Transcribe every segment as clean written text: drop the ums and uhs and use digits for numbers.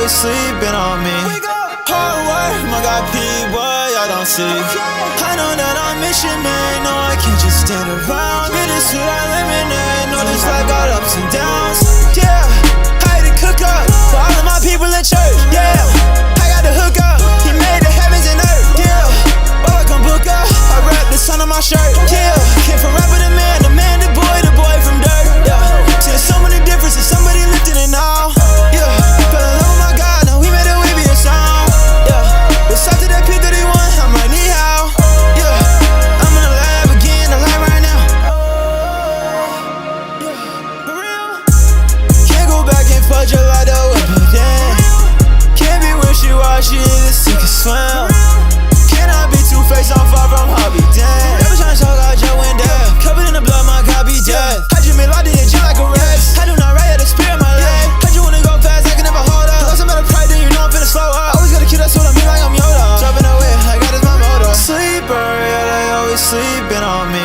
always sleeping on me. Hard work, my God, boy, I don't see. I know that I'm mission man, no, I can't just stand around. Bittersweet, I lemonade, know this life got ups and downs. Yeah, I had to cook up for all of my people in church. Yeah, I got the hook up, he made the heavens and earth. Yeah, oh, I come book up, I rap the sun on my shirt. Yeah, came from rapper to man, the boy from dirt. Yeah, seeing so many differences, somebody lifting it now. Yeah, fell in love with my God, now we made a way be a sound. Yeah, what's up to that P31? I'm like, ni hao. Yeah, I'm in the lab again, the light right now. Yeah, for real. Can't go back and fudge your light up, but then can't be wishy-washy, this sink or swim. Cannot be two-faced, I'm far from hobby, damn. Every time I talk, I just went down. Covered in the blood, my God be dead. I just made locked in your gym like a rest. I do not ride at the spirit, my life. I just wanna go fast, I can never hold up. Plus I'm at a pride, then you know I'm finna slow up. Always gotta keep that sword on me like I'm Yoda. Dropping away, like God is my motor. Sleeper, yeah, they always sleeping on me.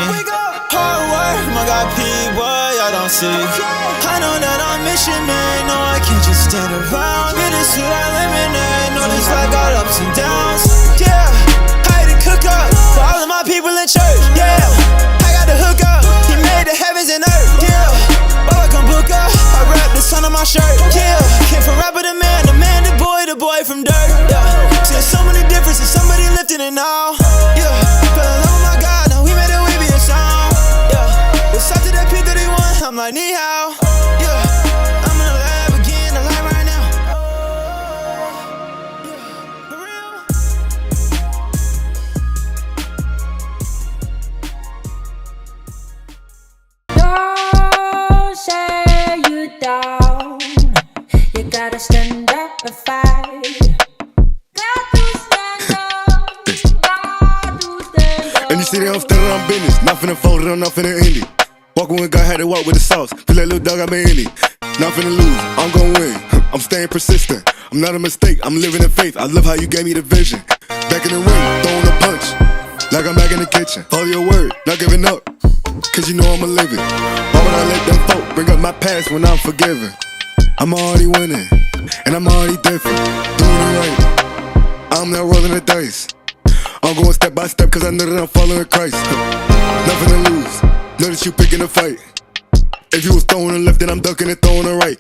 Hard work, my God, boy, I don't see. I know that I'm mission man, no, I can't just stand around. Bittersweet, I lemonade, know this life got ups and downs. Yeah, I had to cook up for all of my people in church. Yeah, I got the hook up, he made the heavens and earth. Yeah, oh, I come book up, I rap the sun on my shirt. Yeah, came from rapper to man, the boy from dirt. Yeah, seeing so many differences, somebody lifting it now. Yeah, fell in love with my God, now we made a way be a sound. Yeah, what's up to that P31? I'm like, ni hao. Yeah, I'm in the lab again, the light right now. Yeah, for real. Don't say you down. You gotta stand up and fight. Got to stand up. Got to stand up. And you see that I'm standing on business. Not finna fold it, I'm not finna end it. Walking when God had to walk with the sauce. Feel that little dog, I'm in it. Not finna lose, I'm gon' win. I'm staying persistent. I'm not a mistake, I'm living in faith. I love how you gave me the vision. Back in the ring, throwing a punch. Like I'm back in the kitchen. Follow your word, not giving up. Cause you know I'ma live it. Why would I let them folk bring up my past when I'm forgiven? I'm already winning, and I'm already different. Doing it right, I'm not rolling the dice. I'm going step by step cause I know that I'm following Christ. Nothing to lose, know that you picking a fight. If you was throwing a left, then I'm ducking and throwing a right.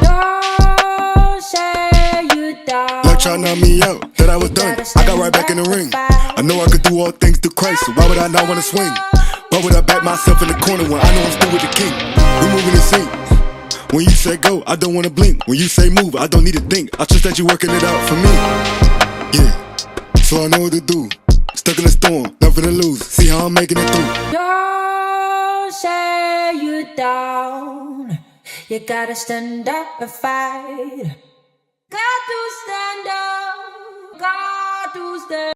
Don't say you down. Like trying to knock me out, that I was done. I got right back in the ring. I know I could do all things through Christ, so why would I not wanna swing? Why would I back myself in the corner when I know I'm still with the king? We moving in sync. When you say go, I don't wanna blink. When you say move, I don't need to think. I trust that you working it out for me. Yeah, so I know what to do. Stuck in the storm, nothing to lose. See how I'm making it through. Don't say you down. You gotta stand up and fight. Got to stand up. Got to stand up.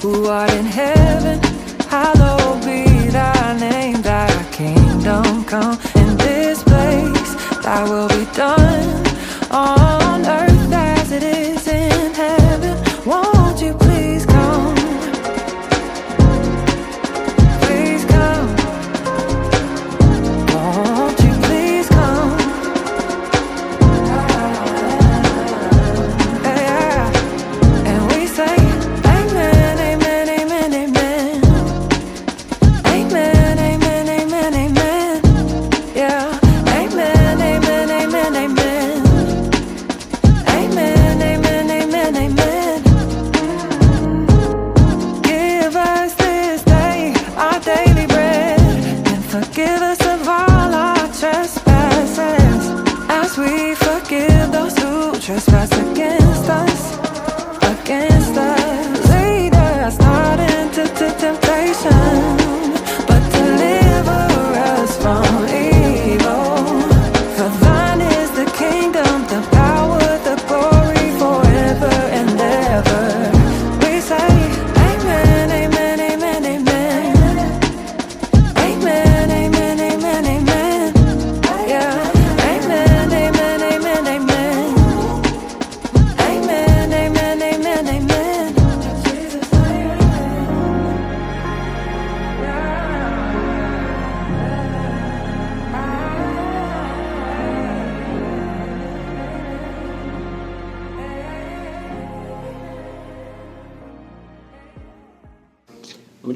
Who art in heaven, hallowed be thy name. Thy kingdom come in this place. Thy will be done on earth as it is in heaven. Won't you please come? Please come. Won't you please come? Yeah. And we say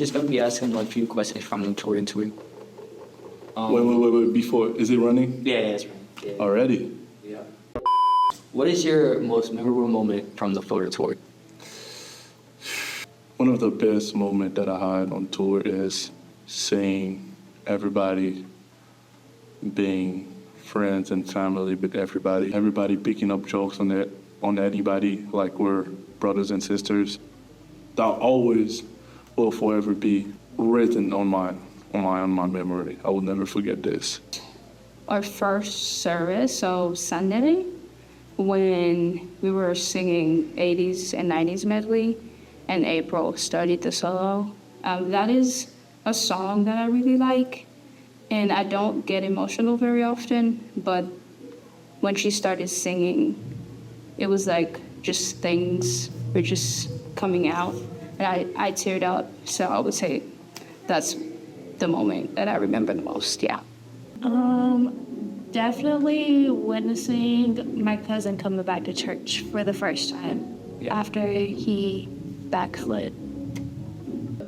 just gonna be asking like a few questions from the tour into it. Wait, before, is it running? Yeah, it's right. Yeah. Already? Yeah. What is your most memorable moment from the photo tour? One of the best moments that I had on tour is seeing everybody being friends and family with everybody. Everybody picking up jokes on anybody like we're brothers and sisters. That always will forever be written on my memory. I will never forget this. Our first service, so Sunday, when we were singing 80s and 90s medley, and April started the solo. That is a song that I really like, and I don't get emotional very often, but when she started singing, it was like just things were just coming out, and I teared up, so I would say that's the moment that I remember the most, yeah. Definitely witnessing my cousin coming back to church for the first time after he backslid.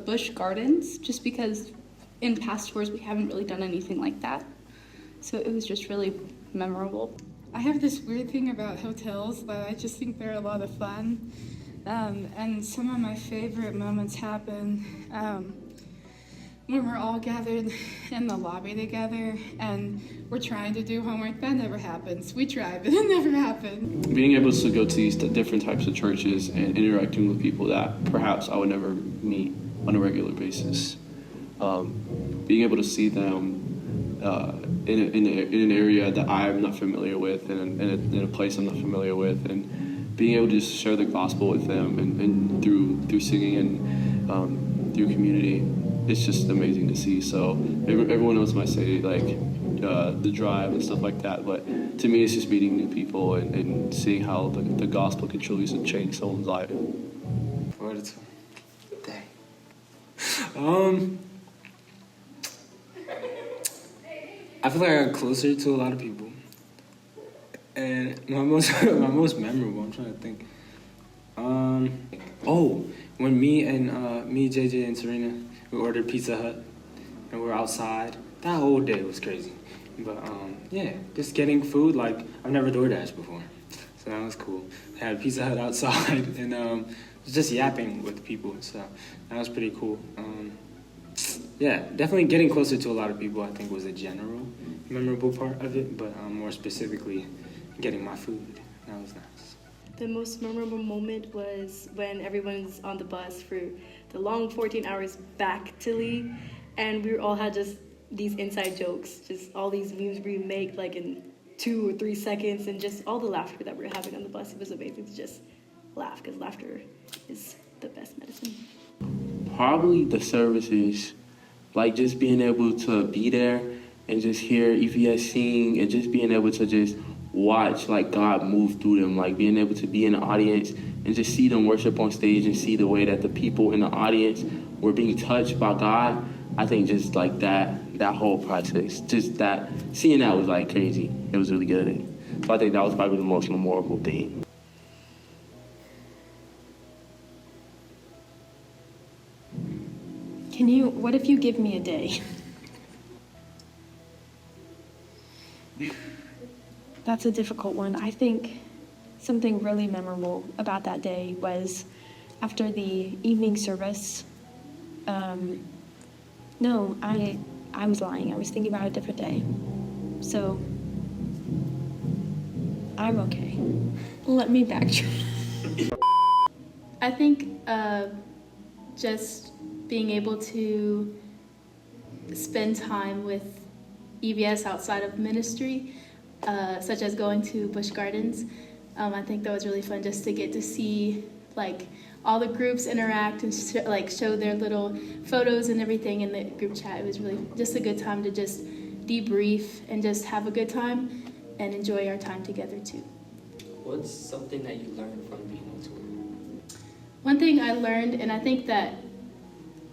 Busch Gardens, just because in past tours we haven't really done anything like that. So it was just really memorable. I have this weird thing about hotels that I just think they're a lot of fun. And some of my favorite moments happen when we're all gathered in the lobby together and we're trying to do homework. That never happens. We try, but it never happens. Being able to go to these different types of churches and interacting with people that perhaps I would never meet on a regular basis. Being able to see them in an area that I'm not familiar with, in a place I'm not familiar with, and being able to just share the gospel with them and through singing and through community. It's just amazing to see. So everyone else might say like the drive and stuff like that, but to me it's just meeting new people and seeing how the gospel can truly change someone's life. I feel like I got closer to a lot of people, and my most memorable. I'm trying to think. When me, JJ, and Serena, we ordered Pizza Hut, and we were outside. That whole day was crazy. But just getting food, like I've never DoorDashed before, so that was cool. I had Pizza Hut outside, and just yapping with people, so that was pretty cool. Definitely getting closer to a lot of people, I think, was a general memorable part of it, but more specifically, getting my food. That was nice. The most memorable moment was when everyone's on the bus for the long 14 hours back to Lee, and we all had just these inside jokes, just all these memes we make like in 2 or 3 seconds, and just all the laughter that we were having on the bus. It was amazing to just laugh, because laughter is the best medicine. Probably the services, like just being able to be there and just hear EVS sing and just being able to just watch like God move through them, like being able to be in the audience and just see them worship on stage and see the way that the people in the audience were being touched by God. I think just like that whole process, just that, seeing that was like crazy. It was really good. So I think that was probably the most memorable thing. What if you give me a day? That's a difficult one. I think something really memorable about that day was after the evening service. No, I was lying. I was thinking about a different day. So I'm okay. Let me backtrack. I think just being able to spend time with EVS outside of ministry, such as going to Busch Gardens. I think that was really fun, just to get to see like all the groups interact and show their little photos and everything in the group chat. It was really just a good time to just debrief and just have a good time and enjoy our time together too. What's something that you learned from being on tour? One thing I learned, and I think that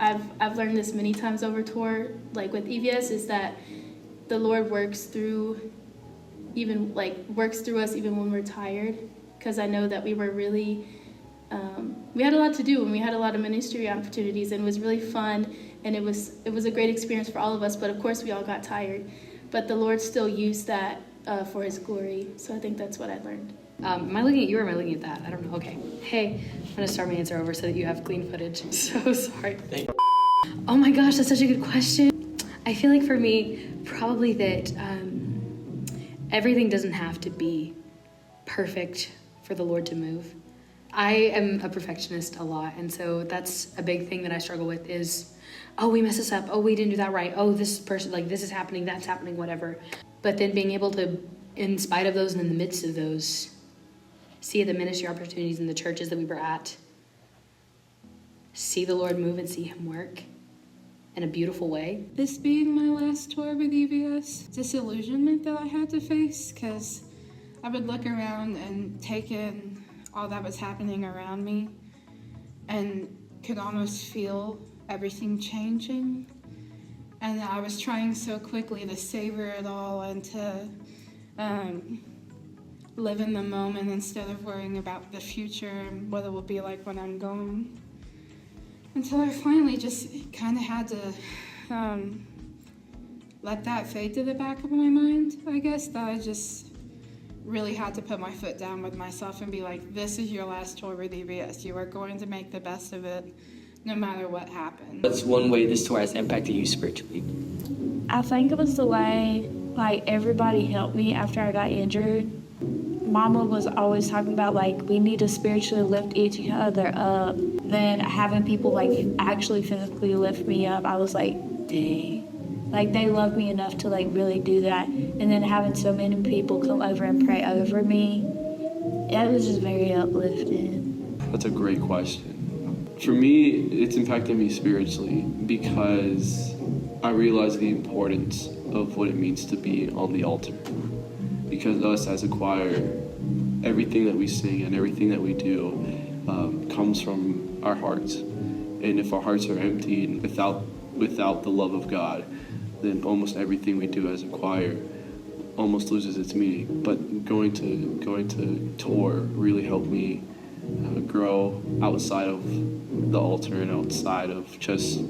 I've learned this many times over tour, like with EVS, is that the Lord works through us even when we're tired. Because I know that we were really we had a lot to do, and we had a lot of ministry opportunities, and it was really fun, and it was a great experience for all of us, but of course we all got tired. But the Lord still used that for his glory. So I think that's what I learned. Am I looking at you or am I looking at that? I don't know. Okay. Hey, I'm going to start my answer over so that you have clean footage. So sorry. Oh my gosh, that's such a good question. I feel like for me, probably that everything doesn't have to be perfect for the Lord to move. I am a perfectionist a lot, and so that's a big thing that I struggle with is, oh, we messed this up. Oh, we didn't do that right. Oh, this person, like, this is happening, that's happening, whatever. But then being able to, in spite of those and in the midst of those, see the ministry opportunities in the churches that we were at, see the Lord move and see him work in a beautiful way. This being my last tour with EVS, disillusionment that I had to face, because I would look around and take in all that was happening around me and could almost feel everything changing. And I was trying so quickly to savor it all and to live in the moment instead of worrying about the future and what it will be like when I'm gone. Until I finally just kind of had to let that fade to the back of my mind, I guess, that I just really had to put my foot down with myself and be like, this is your last tour with EVS. You are going to make the best of it no matter what happens. What's one way this tour has impacted you spiritually? I think it was the way, like, everybody helped me after I got injured. Mama was always talking about, like, we need to spiritually lift each other up. Then having people, like, actually physically lift me up, I was like, dang. Like, they love me enough to, like, really do that. And then having so many people come over and pray over me, it was just very uplifting. That's a great question. For me, it's impacted me spiritually because I realize the importance of what it means to be on the altar. Because us as a choir, everything that we sing and everything that we do comes from our hearts. And if our hearts are emptied without the love of God, then almost everything we do as a choir almost loses its meaning. But going to tour really helped me grow outside of the altar and outside of just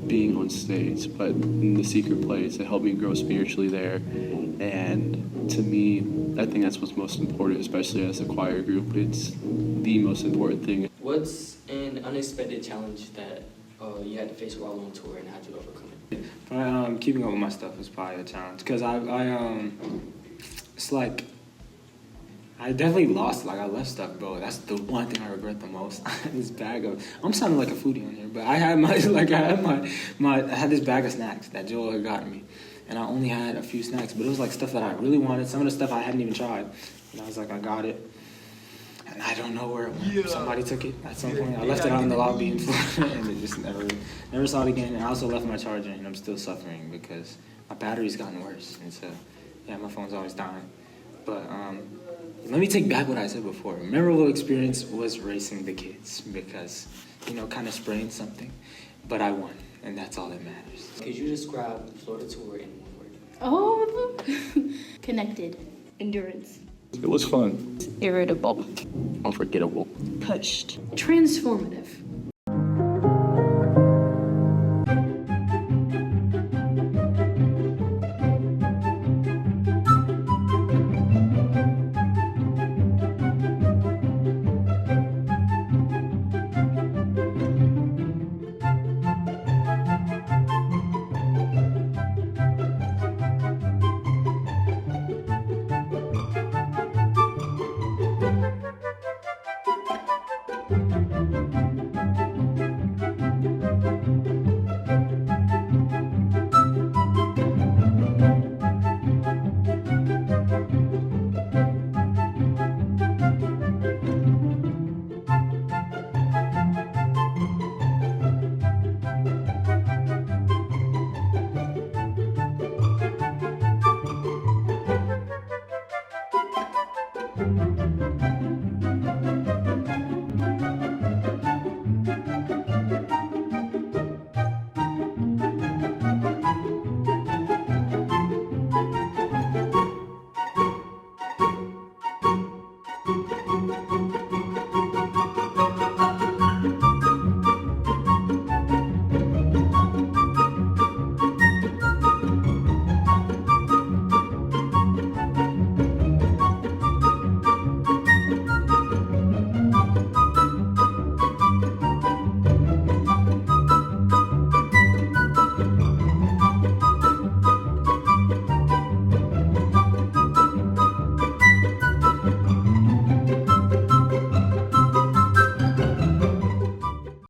being on stage, but in the secret place. It helped me grow spiritually there. And to me, I think that's what's most important, especially as a choir group. It's the most important thing. What's an unexpected challenge that you had to face while on tour, and how'd you overcome it? Keeping up with my stuff was probably a challenge because it's like I definitely lost. Like, I left stuff, bro. That's the one thing I regret the most. I had this bag of. I'm sounding like a foodie on here, but I had I had this bag of snacks that Joel had gotten me, and I only had a few snacks, but it was like stuff that I really wanted. Some of the stuff I hadn't even tried, and I was like, I got it. And I don't know where it went. Yeah. Somebody took it at some point. I left it out in the lobby in Florida, and it just never saw it again. And I also left my charger, and I'm still suffering because my battery's gotten worse. And so, yeah, my phone's always dying. But let me take back what I said before. A memorable experience was racing the kids because, kind of sprained something. But I won, and that's all that matters. Could you describe the Florida tour in one word? Oh, connected. Endurance. It was fun. Irritable. Unforgettable. Pushed. Transformative.